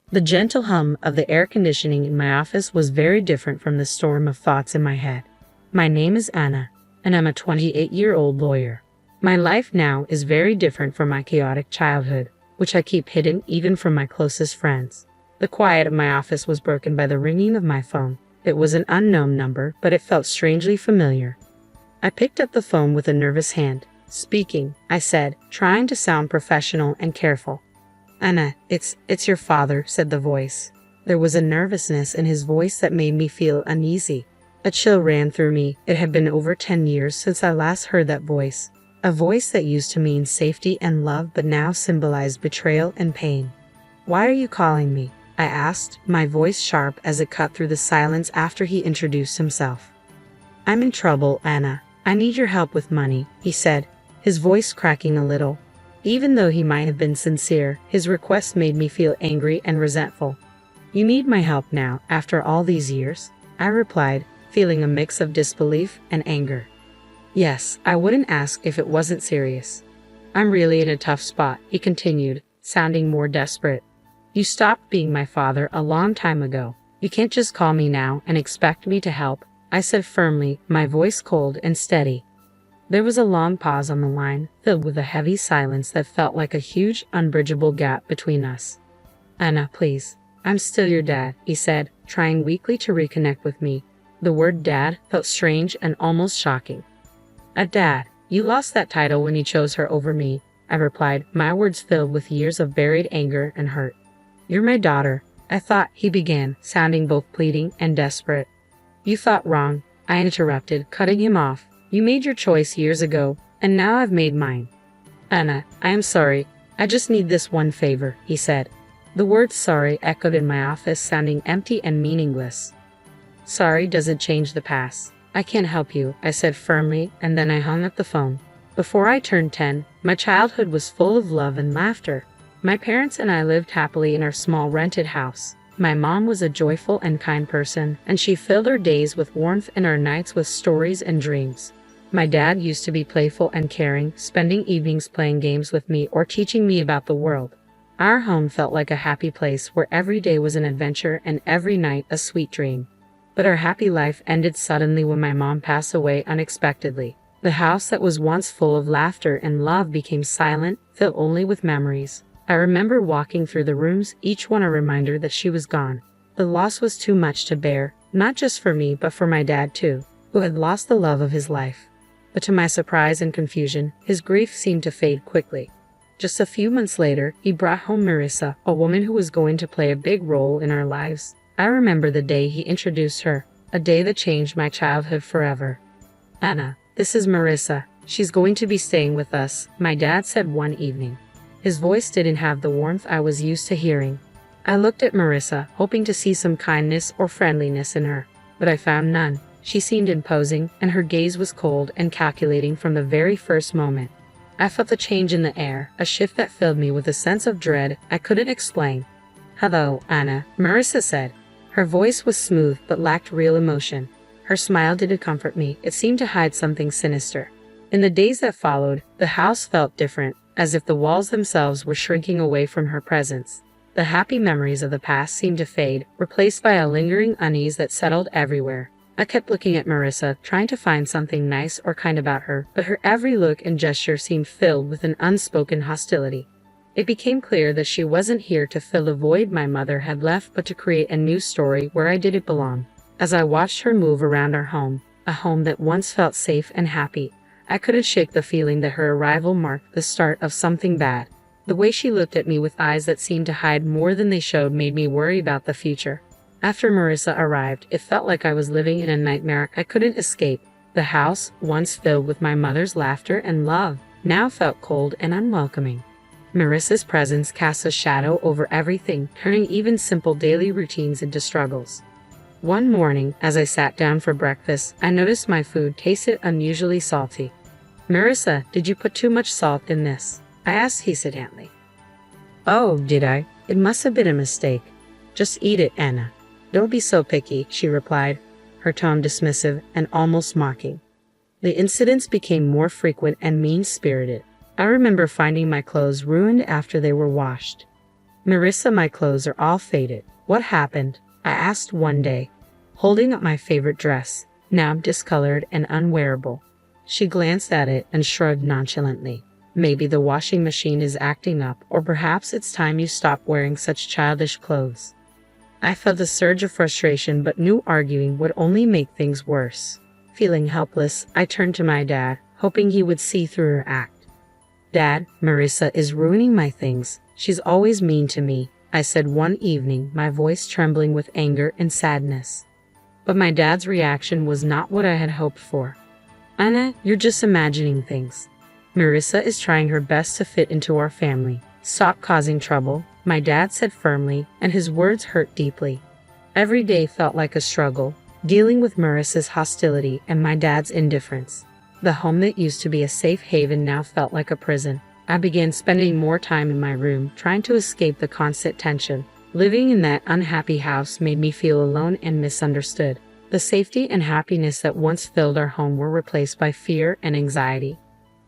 The gentle hum of the air conditioning in my office was very different from the storm of thoughts in my head. My name is Anna, and I'm a 28-year-old lawyer. My life now is very different from my chaotic childhood, which I keep hidden even from my closest friends. The quiet of my office was broken by the ringing of my phone. It was an unknown number, but it felt strangely familiar. I picked up the phone with a nervous hand. "Speaking," I said, trying to sound professional and careful. "Anna, it's your father," said the voice. There was a nervousness in his voice that made me feel uneasy. A chill ran through me. It had been over 10 years since I last heard that voice. A voice that used to mean safety and love but now symbolized betrayal and pain. "Why are you calling me?" I asked, my voice sharp as it cut through the silence after he introduced himself. "I'm in trouble, Anna. I need your help with money," he said, his voice cracking a little. Even though he might have been sincere, his request made me feel angry and resentful. "You need my help now, after all these years?" I replied, feeling a mix of disbelief and anger. "Yes, I wouldn't ask if it wasn't serious." "I'm really in a tough spot," he continued, sounding more desperate. "You stopped being my father a long time ago. You can't just call me now and expect me to help," I said firmly, my voice cold and steady. There was a long pause on the line, filled with a heavy silence that felt like a huge, unbridgeable gap between us. "Anna, please. I'm still your dad," he said, trying weakly to reconnect with me. The word dad felt strange and almost shocking. "A dad? You lost that title when you chose her over me," I replied, my words filled with years of buried anger and hurt. "You're my daughter, I thought," he began, sounding both pleading and desperate. "You thought wrong," I interrupted, cutting him off. "You made your choice years ago, and now I've made mine." "Anna, I am sorry. I just need this one favor," he said. The word sorry echoed in my office, sounding empty and meaningless. "Sorry doesn't change the past. I can't help you," I said firmly, and then I hung up the phone. Before I turned 10, my childhood was full of love and laughter. My parents and I lived happily in our small rented house. My mom was a joyful and kind person, and she filled our days with warmth and our nights with stories and dreams. My dad used to be playful and caring, spending evenings playing games with me or teaching me about the world. Our home felt like a happy place where every day was an adventure and every night a sweet dream. But our happy life ended suddenly when my mom passed away unexpectedly. The house that was once full of laughter and love became silent, filled only with memories. I remember walking through the rooms, each one a reminder that she was gone. The loss was too much to bear, not just for me but for my dad too, who had lost the love of his life. But to my surprise and confusion, his grief seemed to fade quickly. Just a few months later, he brought home Marissa, a woman who was going to play a big role in our lives. I remember the day he introduced her, a day that changed my childhood forever. "Anna, this is Marissa. She's going to be staying with us," my dad said one evening. His voice didn't have the warmth I was used to hearing. I looked at Marissa, hoping to see some kindness or friendliness in her, but I found none. She seemed imposing, and her gaze was cold and calculating from the very first moment. I felt a change in the air, a shift that filled me with a sense of dread I couldn't explain. "Hello, Anna," Marissa said. Her voice was smooth but lacked real emotion. Her smile didn't comfort me, it seemed to hide something sinister. In the days that followed, the house felt different, as if the walls themselves were shrinking away from her presence. The happy memories of the past seemed to fade, replaced by a lingering unease that settled everywhere. I kept looking at Marissa, trying to find something nice or kind about her, but her every look and gesture seemed filled with an unspoken hostility. It became clear that she wasn't here to fill the void my mother had left, but to create a new story where I didn't belong. As I watched her move around our home, a home that once felt safe and happy, I couldn't shake the feeling that her arrival marked the start of something bad. The way she looked at me with eyes that seemed to hide more than they showed made me worry about the future. After Marissa arrived, it felt like I was living in a nightmare I couldn't escape. The house, once filled with my mother's laughter and love, now felt cold and unwelcoming. Marissa's presence cast a shadow over everything, turning even simple daily routines into struggles. One morning, as I sat down for breakfast, I noticed my food tasted unusually salty. "Marissa, did you put too much salt in this?" I asked hesitantly. "Oh, did I? It must have been a mistake. Just eat it, Anna. Don't be so picky," she replied, her tone dismissive and almost mocking. The incidents became more frequent and mean-spirited. I remember finding my clothes ruined after they were washed. Marissa, my clothes are all faded. What happened? I asked one day, holding up my favorite dress, now discolored and unwearable. She glanced at it and shrugged nonchalantly. Maybe the washing machine is acting up, or perhaps it's time you stop wearing such childish clothes. I felt a surge of frustration but knew arguing would only make things worse. Feeling helpless, I turned to my dad, hoping he would see through her act. Dad, Marissa is ruining my things. She's always mean to me, I said one evening, my voice trembling with anger and sadness. But my dad's reaction was not what I had hoped for. Anna, you're just imagining things. Marissa is trying her best to fit into our family. Stop causing trouble, my dad said firmly, and his words hurt deeply. Every day felt like a struggle, dealing with Marissa's hostility and my dad's indifference. The home that used to be a safe haven now felt like a prison. I began spending more time in my room, trying to escape the constant tension. Living in that unhappy house made me feel alone and misunderstood. The safety and happiness that once filled our home were replaced by fear and anxiety.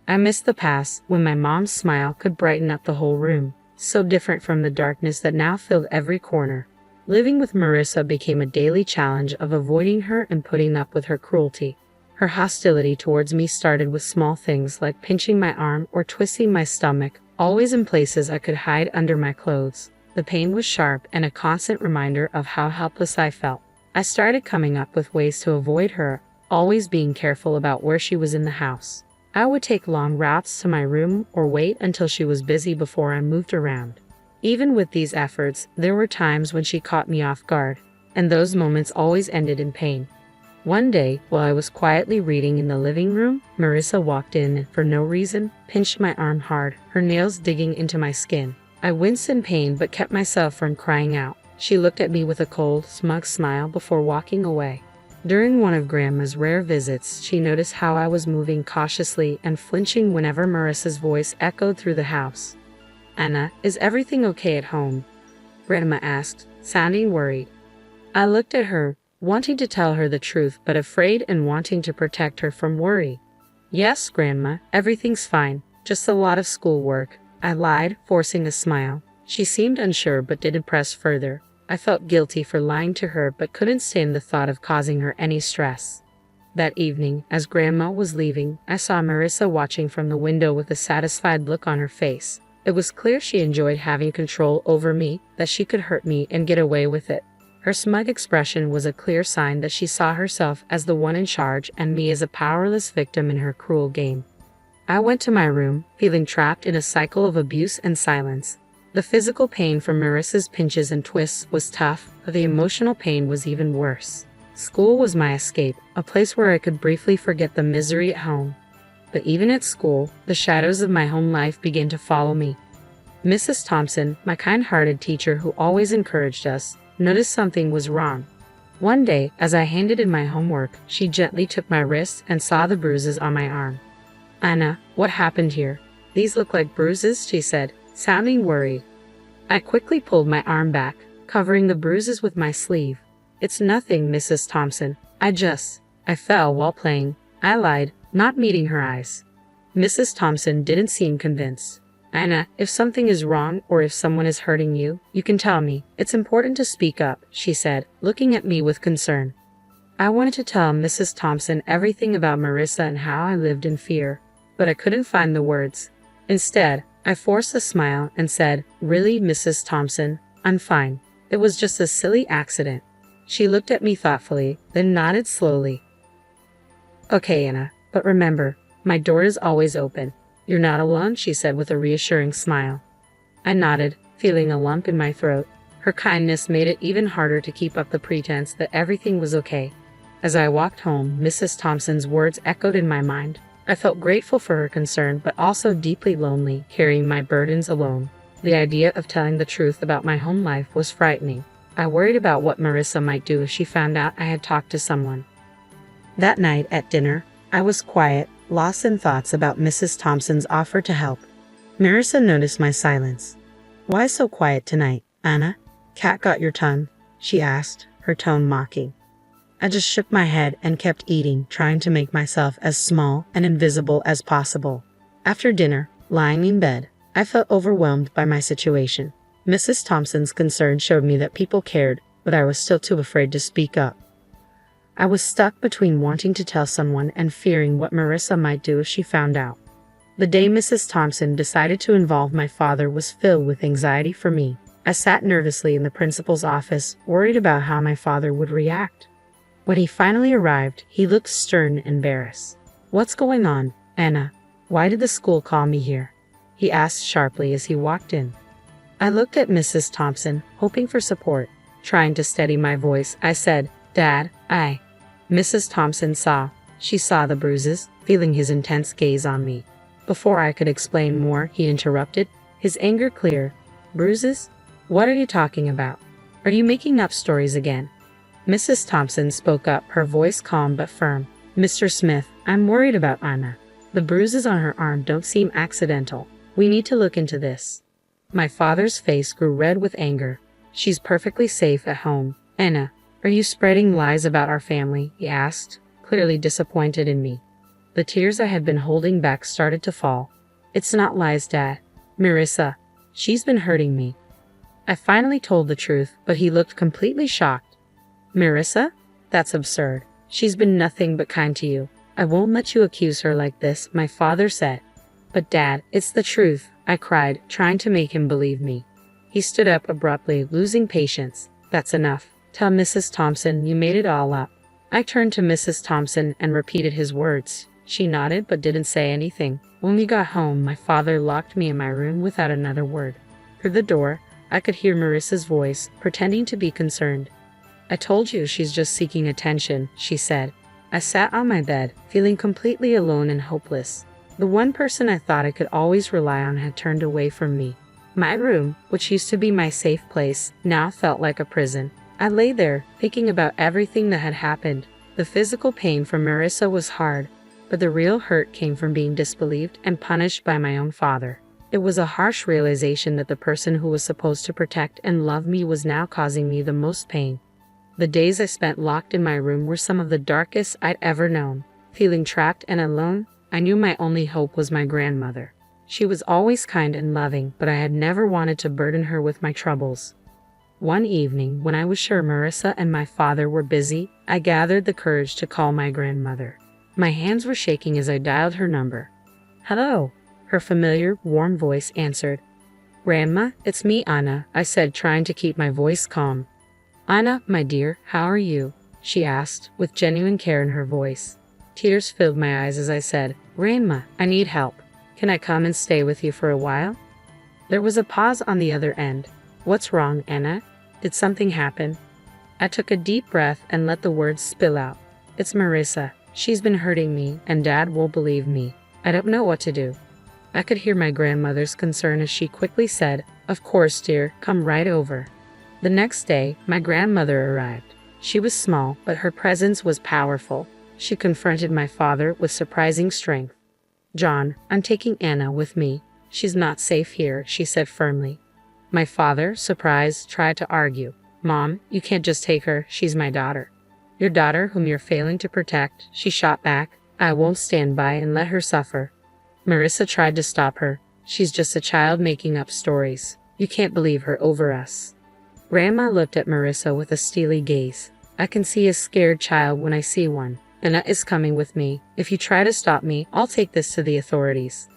I missed the past when my mom's smile could brighten up the whole room, so different from the darkness that now filled every corner. Living with Marissa became a daily challenge of avoiding her and putting up with her cruelty. Her hostility towards me started with small things like pinching my arm or twisting my stomach, always in places I could hide under my clothes. The pain was sharp and a constant reminder of how helpless I felt. I started coming up with ways to avoid her, always being careful about where she was in the house. I would take long routes to my room or wait until she was busy before I moved around. Even with these efforts, there were times when she caught me off guard, and those moments always ended in pain. One day, while I was quietly reading in the living room, Marissa walked in and, for no reason, pinched my arm hard, her nails digging into my skin. I winced in pain but kept myself from crying out. She looked at me with a cold, smug smile before walking away. During one of Grandma's rare visits, she noticed how I was moving cautiously and flinching whenever Marissa's voice echoed through the house. Anna, is everything okay at home? Grandma asked, sounding worried. I looked at her, wanting to tell her the truth but afraid and wanting to protect her from worry. Yes, Grandma, everything's fine, just a lot of schoolwork, I lied, forcing a smile. She seemed unsure but didn't press further. I felt guilty for lying to her but couldn't stand the thought of causing her any stress. That evening, as Grandma was leaving, I saw Marissa watching from the window with a satisfied look on her face. It was clear she enjoyed having control over me, that she could hurt me and get away with it. Her smug expression was a clear sign that she saw herself as the one in charge and me as a powerless victim in her cruel game. I went to my room, feeling trapped in a cycle of abuse and silence. The physical pain from Marissa's pinches and twists was tough, but the emotional pain was even worse. School was my escape, a place where I could briefly forget the misery at home. But even at school, the shadows of my home life began to follow me. Mrs. Thompson, my kind-hearted teacher who always encouraged us, noticed something was wrong. One day, as I handed in my homework, she gently took my wrist and saw the bruises on my arm. Anna, what happened here? These look like bruises, she said, sounding worried. I quickly pulled my arm back, covering the bruises with my sleeve. It's nothing, Mrs. Thompson. I fell while playing. I lied, not meeting her eyes. Mrs. Thompson didn't seem convinced. Anna, if something is wrong or if someone is hurting you, you can tell me. It's important to speak up, she said, looking at me with concern. I wanted to tell Mrs. Thompson everything about Marissa and how I lived in fear, but I couldn't find the words. Instead, I forced a smile and said, Really, Mrs. Thompson? I'm fine. It was just a silly accident. She looked at me thoughtfully, then nodded slowly. Okay, Anna, but remember, my door is always open. You're not alone, she said with a reassuring smile. I nodded, feeling a lump in my throat. Her kindness made it even harder to keep up the pretense that everything was okay. As I walked home, Mrs. Thompson's words echoed in my mind. I felt grateful for her concern, but also deeply lonely, carrying my burdens alone. The idea of telling the truth about my home life was frightening. I worried about what Marissa might do if she found out I had talked to someone. That night at dinner, I was quiet, lost in thoughts about Mrs. Thompson's offer to help. Marissa noticed my silence. Why so quiet tonight, Anna? Cat got your tongue? She asked, her tone mocking. I just shook my head and kept eating, trying to make myself as small and invisible as possible. After dinner, lying in bed, I felt overwhelmed by my situation. Mrs. Thompson's concern showed me that people cared, but I was still too afraid to speak up. I was stuck between wanting to tell someone and fearing what Marissa might do if she found out. The day Mrs. Thompson decided to involve my father was filled with anxiety for me. I sat nervously in the principal's office, worried about how my father would react. When he finally arrived, he looked stern and embarrassed. "What's going on, Anna? Why did the school call me here?" he asked sharply as he walked in. I looked at Mrs. Thompson, hoping for support. Trying to steady my voice, I said, "Dad, Mrs. Thompson saw. She saw the bruises, feeling his intense gaze on me. Before I could explain more, he interrupted, his anger clear. "Bruises? What are you talking about? Are you making up stories again?" Mrs. Thompson spoke up, her voice calm but firm. "Mr. Smith, I'm worried about Anna. The bruises on her arm don't seem accidental. We need to look into this." My father's face grew red with anger. "She's perfectly safe at home. Anna, are you spreading lies about our family?" he asked, clearly disappointed in me. The tears I had been holding back started to fall. "It's not lies, Dad. Marissa, she's been hurting me." I finally told the truth, but he looked completely shocked. "Marissa? That's absurd. She's been nothing but kind to you. I won't let you accuse her like this," my father said. "But Dad, it's the truth," I cried, trying to make him believe me. He stood up abruptly, losing patience. "That's enough. Tell Mrs. Thompson you made it all up." I turned to Mrs. Thompson and repeated his words. She nodded but didn't say anything. When we got home, my father locked me in my room without another word. Through the door, I could hear Marissa's voice, pretending to be concerned. "I told you she's just seeking attention," she said. I sat on my bed, feeling completely alone and hopeless. The one person I thought I could always rely on had turned away from me. My room, which used to be my safe place, now felt like a prison. I lay there, thinking about everything that had happened. The physical pain from Marissa was hard, but the real hurt came from being disbelieved and punished by my own father. It was a harsh realization that the person who was supposed to protect and love me was now causing me the most pain. The days I spent locked in my room were some of the darkest I'd ever known. Feeling trapped and alone, I knew my only hope was my grandmother. She was always kind and loving, but I had never wanted to burden her with my troubles. One evening, when I was sure Marissa and my father were busy, I gathered the courage to call my grandmother. My hands were shaking as I dialed her number. "Hello," her familiar, warm voice answered. "Grandma, it's me, Anna," I said, trying to keep my voice calm. "Anna, my dear, how are you?" she asked, with genuine care in her voice. Tears filled my eyes as I said, "Grandma, I need help. Can I come and stay with you for a while?" There was a pause on the other end. "What's wrong, Anna? Did something happen?" I took a deep breath and let the words spill out. "It's Marissa. She's been hurting me, and Dad won't believe me. I don't know what to do." I could hear my grandmother's concern as she quickly said, "Of course, dear, come right over." The next day, my grandmother arrived. She was small, but her presence was powerful. She confronted my father with surprising strength. "John, I'm taking Anna with me. She's not safe here," she said firmly. My father, surprised, tried to argue. "Mom, you can't just take her. She's my daughter." "Your daughter whom you're failing to protect," she shot back. "I won't stand by and let her suffer." Marissa tried to stop her. "She's just a child making up stories. You can't believe her over us." Grandma looked at Marissa with a steely gaze. "I can see a scared child when I see one. Anna is coming with me. If you try to stop me, I'll take this to the authorities."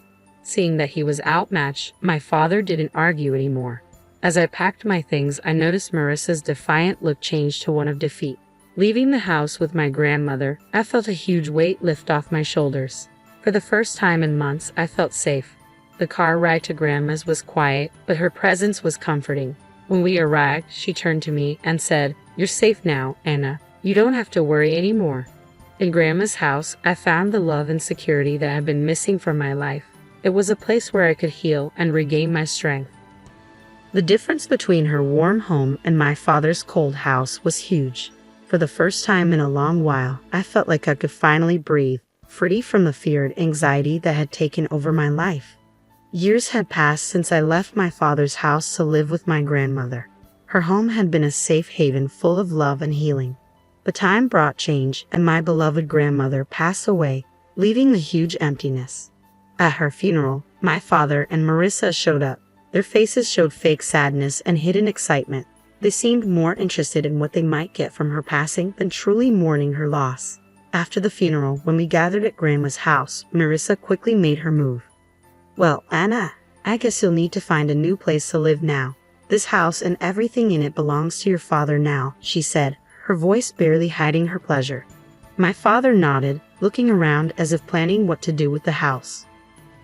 Seeing that he was outmatched, my father didn't argue anymore. As I packed my things, I noticed Marissa's defiant look change to one of defeat. Leaving the house with my grandmother, I felt a huge weight lift off my shoulders. For the first time in months, I felt safe. The car ride to Grandma's was quiet, but her presence was comforting. When we arrived, she turned to me and said, "You're safe now, Anna. You don't have to worry anymore." In Grandma's house, I found the love and security that had been missing from my life. It was a place where I could heal and regain my strength. The difference between her warm home and my father's cold house was huge. For the first time in a long while, I felt like I could finally breathe, free from the fear and anxiety that had taken over my life. Years had passed since I left my father's house to live with my grandmother. Her home had been a safe haven full of love and healing. But time brought change, and my beloved grandmother passed away, leaving the huge emptiness. At her funeral, my father and Marissa showed up. Their faces showed fake sadness and hidden excitement. They seemed more interested in what they might get from her passing than truly mourning her loss. After the funeral, when we gathered at Grandma's house, Marissa quickly made her move. "Well, Anna, I guess you'll need to find a new place to live now. This house and everything in it belongs to your father now," she said, her voice barely hiding her pleasure. My father nodded, looking around as if planning what to do with the house.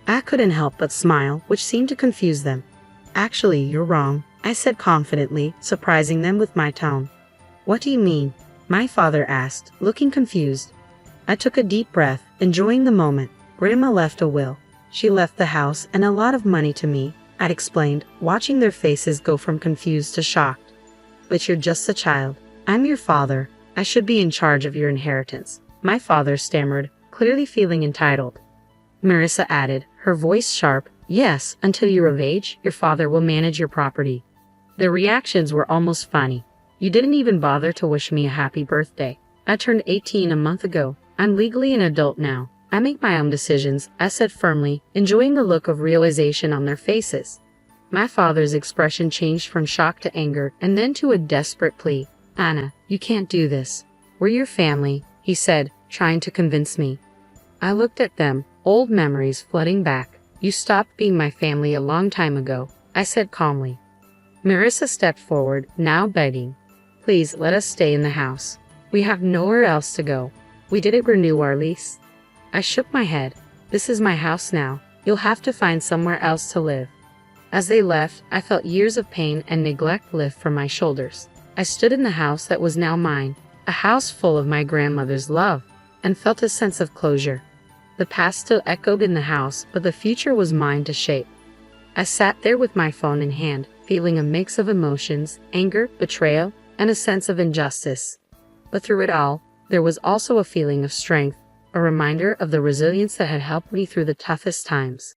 I couldn't help but smile, which seemed to confuse them. "Actually, you're wrong," I said confidently, surprising them with my tone. "What do you mean?" my father asked, looking confused. I took a deep breath, enjoying the moment. "Grandma left a will. She left the house and a lot of money to me," I'd explained, watching their faces go from confused to shocked. "But you're just a child. I'm your father. I should be in charge of your inheritance," my father stammered, clearly feeling entitled. Marissa added, her voice sharp, "Yes, until you're of age, your father will manage your property." Their reactions were almost funny. "You didn't even bother to wish me a happy birthday. I turned 18 a month ago. I'm legally an adult now. I make my own decisions," I said firmly, enjoying the look of realization on their faces. My father's expression changed from shock to anger and then to a desperate plea. "Anna, you can't do this. We're your family," he said, trying to convince me. I looked at them, old memories flooding back. "You stopped being my family a long time ago," I said calmly. Marissa stepped forward, now begging. "Please let us stay in the house. We have nowhere else to go. We didn't renew our lease." I shook my head. "This is my house now. You'll have to find somewhere else to live." As they left, I felt years of pain and neglect lift from my shoulders. I stood in the house that was now mine, a house full of my grandmother's love, and felt a sense of closure. The past still echoed in the house, but the future was mine to shape. I sat there with my phone in hand, feeling a mix of emotions, anger, betrayal, and a sense of injustice. But through it all, there was also a feeling of strength, a reminder of the resilience that had helped me through the toughest times.